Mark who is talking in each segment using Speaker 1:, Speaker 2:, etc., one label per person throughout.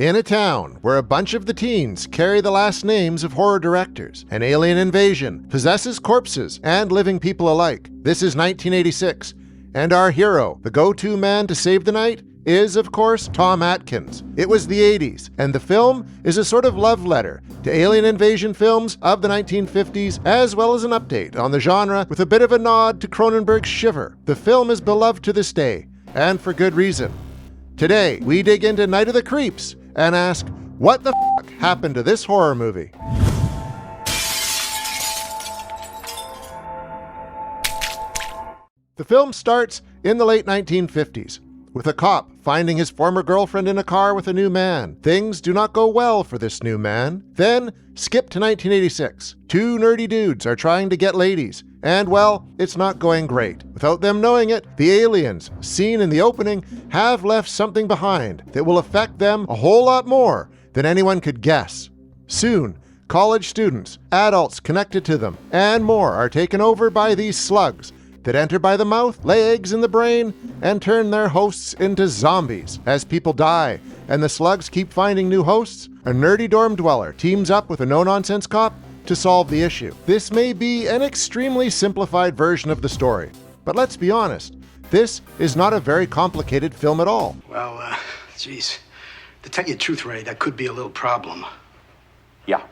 Speaker 1: In a town where a bunch of the teens carry the last names of horror directors, an alien invasion possesses corpses and living people alike. This is 1986, and our hero, the go-to man to save the night, is, of course, Tom Atkins. It was the 80s, and the film is a sort of love letter to alien invasion films of the 1950s, as well as an update on the genre with a bit of a nod to Cronenberg's Shiver. The film is beloved to this day, and for good reason. Today, we dig into Night of the Creeps and ask, what the fuck happened to this horror movie? The film starts in the late 1950s, with a cop finding his former girlfriend in a car with a new man. Things do not go well for this new man. Then, skip to 1986. Two nerdy dudes are trying to get ladies, and well, it's not going great. Without them knowing it, the aliens, seen in the opening, have left something behind that will affect them a whole lot more than anyone could guess. Soon, college students, adults connected to them, and more are taken over by these slugs that enter by the mouth, lay eggs in the brain, and turn their hosts into zombies. As people die and the slugs keep finding new hosts, a nerdy dorm dweller teams up with a no-nonsense cop to solve the issue. This may be an extremely simplified version of the story, but let's be honest, this is not a very complicated film at all.
Speaker 2: Well, geez, to tell you the truth, Ray, that could be a little problem.
Speaker 3: Yeah.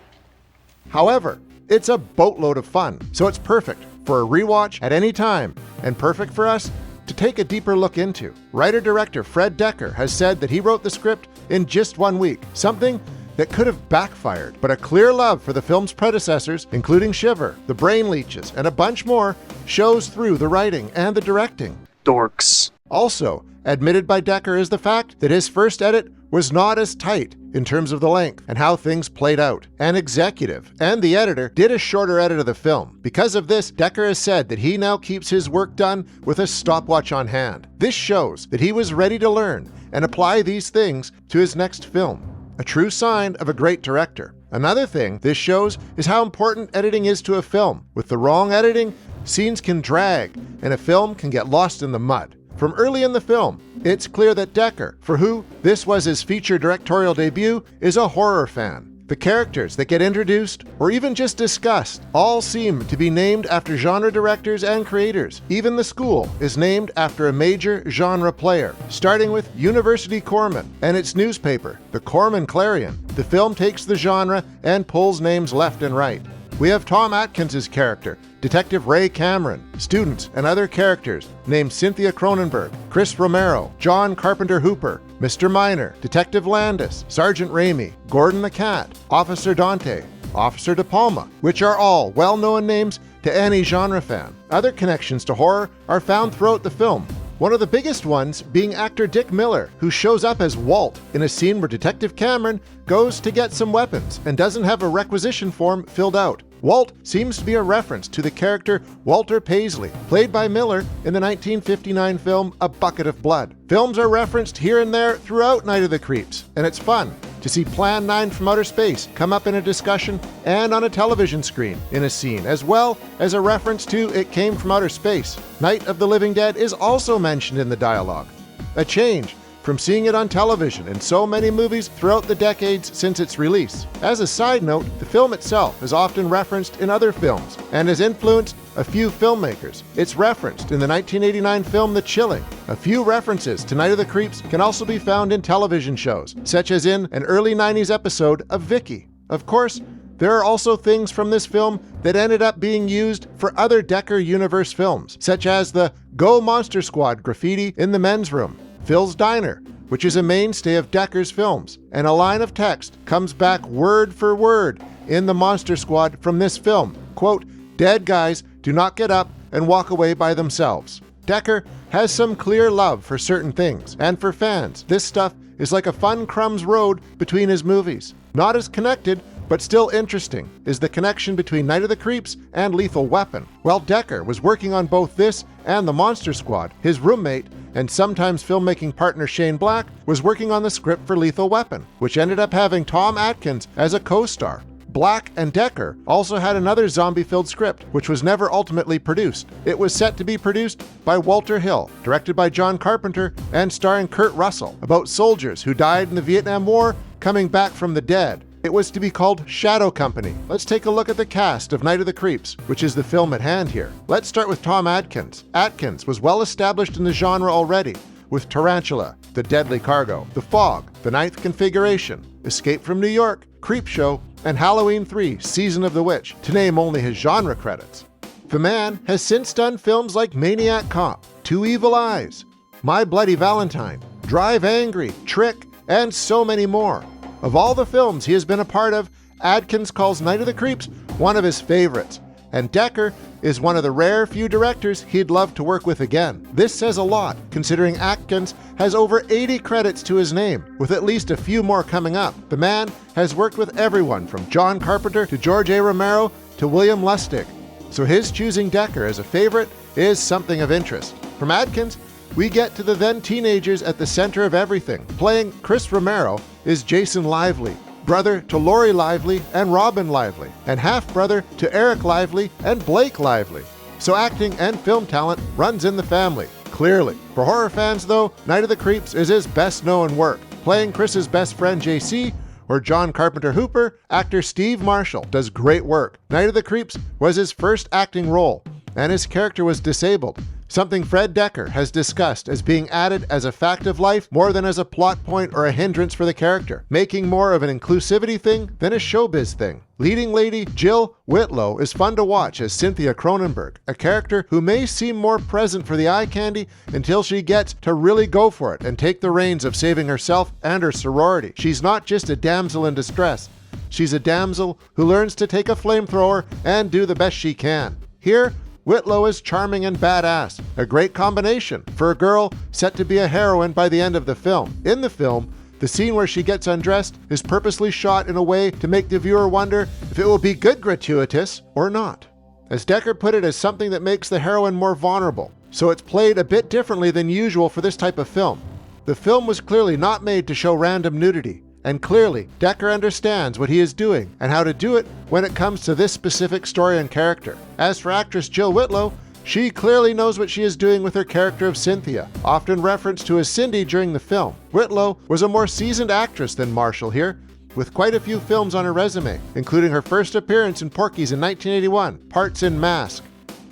Speaker 1: However, it's a boatload of fun, so it's perfect for a rewatch at any time, and perfect for us to take a deeper look into. Writer-director Fred Dekker has said that he wrote the script in just 1 week, something that could have backfired, but a clear love for the film's predecessors, including Shiver, The Brain Leeches, and a bunch more, shows through the writing and the directing.
Speaker 3: Dorks.
Speaker 1: Also, admitted by Dekker is the fact that his first edit was not as tight in terms of the length and how things played out. An executive and the editor did a shorter edit of the film. Because of this, Dekker has said that he now keeps his work done with a stopwatch on hand. This shows that he was ready to learn and apply these things to his next film, a true sign of a great director. Another thing this shows is how important editing is to a film. With the wrong editing, scenes can drag and a film can get lost in the mud. From early in the film, it's clear that Dekker, for who this was his feature directorial debut, is a horror fan. The characters that get introduced, or even just discussed, all seem to be named after genre directors and creators. Even the school is named after a major genre player, starting with University Corman and its newspaper, the Corman Clarion. The film takes the genre and pulls names left and right. We have Tom Atkins' character, Detective Ray Cameron, students and other characters named Cynthia Cronenberg, Chris Romero, John Carpenter Hooper, Mr. Miner, Detective Landis, Sergeant Raimi, Gordon the Cat, Officer Dante, Officer De Palma, which are all well-known names to any genre fan. Other connections to horror are found throughout the film. One of the biggest ones being actor Dick Miller, who shows up as Walt in a scene where Detective Cameron goes to get some weapons and doesn't have a requisition form filled out. Walt seems to be a reference to the character Walter Paisley, played by Miller in the 1959 film A Bucket of Blood. Films are referenced here and there throughout Night of the Creeps, and it's fun to see Plan 9 from Outer Space come up in a discussion and on a television screen in a scene, as well as a reference to It Came from Outer Space. Night of the Living Dead is also mentioned in the dialogue. A change from seeing it on television in so many movies throughout the decades since its release. As a side note, the film itself is often referenced in other films and has influenced a few filmmakers. It's referenced in the 1989 film The Chilling. A few references to Night of the Creeps can also be found in television shows, such as in an early 90s episode of Vicky. Of course, there are also things from this film that ended up being used for other Dekker universe films, such as the Go Monster Squad graffiti in the men's room, Phil's Diner, which is a mainstay of Dekker's films, and a line of text comes back word for word in the Monster Squad from this film. Quote, "Dead guys do not get up and walk away by themselves." Dekker has some clear love for certain things, and for fans, this stuff is like a fun crumbs road between his movies. Not as connected, but still interesting, is the connection between Night of the Creeps and Lethal Weapon. While Dekker was working on both this and the Monster Squad, his roommate and sometimes filmmaking partner Shane Black was working on the script for Lethal Weapon, which ended up having Tom Atkins as a co-star. Black and Dekker also had another zombie-filled script, which was never ultimately produced. It was set to be produced by Walter Hill, directed by John Carpenter, and starring Kurt Russell, about soldiers who died in the Vietnam War coming back from the dead. It was to be called Shadow Company. Let's take a look at the cast of Night of the Creeps, which is the film at hand here. Let's start with Tom Atkins. Atkins was well established in the genre already, with Tarantula, The Deadly Cargo, The Fog, The Ninth Configuration, Escape from New York, Creepshow, and Halloween 3, Season of the Witch, to name only his genre credits. The man has since done films like Maniac Cop, Two Evil Eyes, My Bloody Valentine, Drive Angry, Trick, and so many more. Of all the films he has been a part of, Atkins calls Night of the Creeps one of his favorites, and Decker is one of the rare few directors he'd love to work with again. This says a lot, considering Atkins has over 80 credits to his name, with at least a few more coming up. The man has worked with everyone from John Carpenter to George A. Romero to William Lustig, so his choosing Decker as a favorite is something of interest. From Atkins, we get to the then teenagers at the center of everything. Playing Chris Romero is Jason Lively, brother to Lori Lively and Robin Lively, and half-brother to Eric Lively and Blake Lively. So acting and film talent runs in the family, clearly. For horror fans though, Night of the Creeps is his best known work. Playing Chris's best friend JC, or John Carpenter Hooper, actor Steve Marshall does great work. Night of the Creeps was his first acting role, and his character was disabled, something Fred Decker has discussed as being added as a fact of life more than as a plot point or a hindrance for the character, making more of an inclusivity thing than a showbiz thing. Leading lady Jill Whitlow is fun to watch as Cynthia Cronenberg, a character who may seem more present for the eye candy until she gets to really go for it and take the reins of saving herself and her sorority. She's not just a damsel in distress, she's a damsel who learns to take a flamethrower and do the best she can. Here, Whitlow is charming and badass, a great combination for a girl set to be a heroine by the end of the film. In the film, the scene where she gets undressed is purposely shot in a way to make the viewer wonder if it will be good gratuitous or not. As Decker put it, as something that makes the heroine more vulnerable, so it's played a bit differently than usual for this type of film. The film was clearly not made to show random nudity, and clearly Decker understands what he is doing and how to do it when it comes to this specific story and character. As for actress Jill Whitlow, she clearly knows what she is doing with her character of Cynthia, often referenced to as Cindy during the film. Whitlow was a more seasoned actress than Marshall here, with quite a few films on her resume, including her first appearance in Porky's in 1981, parts in Mask,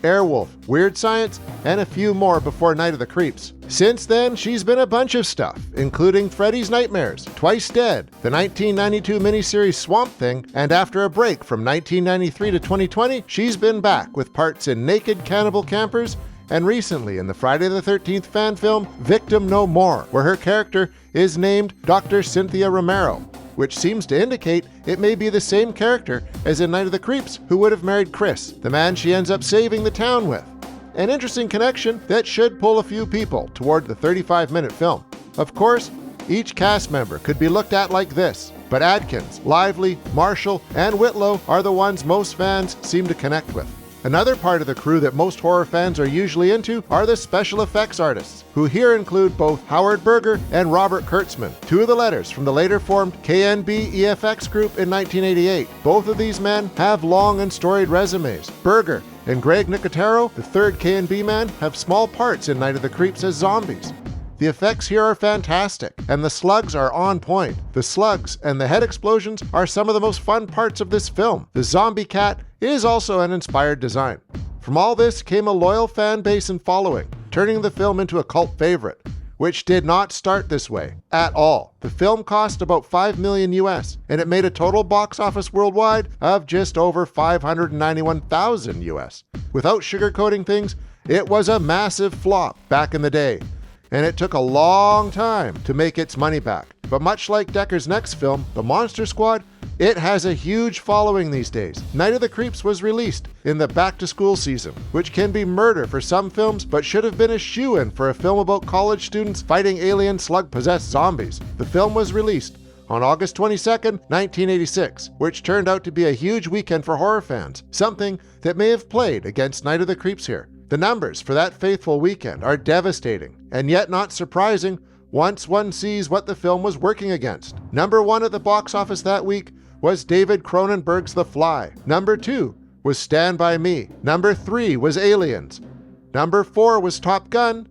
Speaker 1: Airwolf, Weird Science, and a few more before Night of the Creeps. Since then, she's been a bunch of stuff, including Freddy's Nightmares, Twice Dead, the 1992 miniseries Swamp Thing, and after a break from 1993 to 2020, she's been back with parts in Naked Cannibal Campers, and recently in the Friday the 13th fan film Victim No More, where her character is named Dr. Cynthia Romero, which seems to indicate it may be the same character as in Night of the Creeps, who would have married Chris, the man she ends up saving the town with. An interesting connection that should pull a few people toward the 35-minute film. Of course, each cast member could be looked at like this, but Atkins, Lively, Marshall, and Whitlow are the ones most fans seem to connect with. Another part of the crew that most horror fans are usually into are the special effects artists, who here include both Howard Berge and Robert Kurtzman, two of the letters from the later formed KNB EFX group in 1988. Both of these men have long and storied resumes. Berge and Greg Nicotero, the third KNB man, have small parts in Night of the Creeps as zombies. The effects here are fantastic, and the slugs are on point. The slugs and the head explosions are some of the most fun parts of this film. The zombie cat is also an inspired design. From all this came a loyal fan base and following, turning the film into a cult favorite, which did not start this way at all. The film cost about $5 million US, and it made a total box office worldwide of just over $591,000 US. Without sugarcoating things, it was a massive flop back in the day, and it took a long time to make its money back. But much like Decker's next film, The Monster Squad, it has a huge following these days. Night of the Creeps was released in the back-to-school season, which can be murder for some films, but should have been a shoo-in for a film about college students fighting alien slug-possessed zombies. The film was released on August 22nd, 1986, which turned out to be a huge weekend for horror fans, something that may have played against Night of the Creeps here. The numbers for that faithful weekend are devastating, and yet not surprising once one sees what the film was working against. Number 1 at the box office that week was David Cronenberg's The Fly. Number 2 was Stand By Me. Number 3 was Aliens. Number 4 was Top Gun.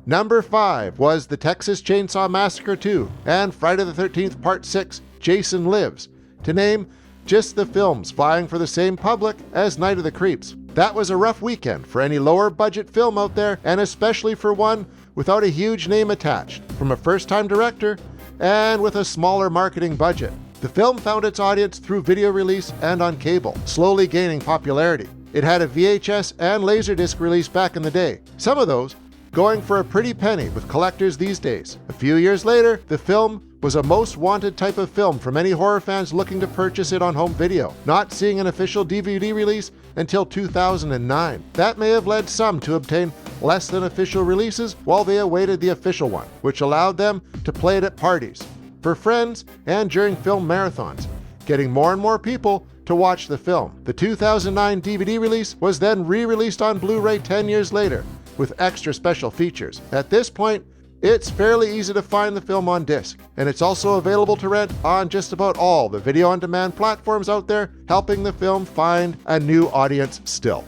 Speaker 1: Number 5 was The Texas Chainsaw Massacre 2 and Friday the 13th Part 6, Jason Lives, to name just the films vying for the same public as Night of the Creeps. That was a rough weekend for any lower budget film out there, and especially for one without a huge name attached, from a first-time director and with a smaller marketing budget. The film found its audience through video release and on cable, slowly gaining popularity. It had a VHS and Laserdisc release back in the day, some of those going for a pretty penny with collectors these days. A few years later, the film was a most wanted type of film for many horror fans looking to purchase it on home video, not seeing an official DVD release until 2009. That may have led some to obtain less than official releases while they awaited the official one, which allowed them to play it at parties, for friends, and during film marathons, getting more and more people to watch the film. The 2009 DVD release was then re-released on Blu-ray 10 years later, with extra special features. At this point, it's fairly easy to find the film on disc, and it's also available to rent on just about all the video-on-demand platforms out there, helping the film find a new audience still.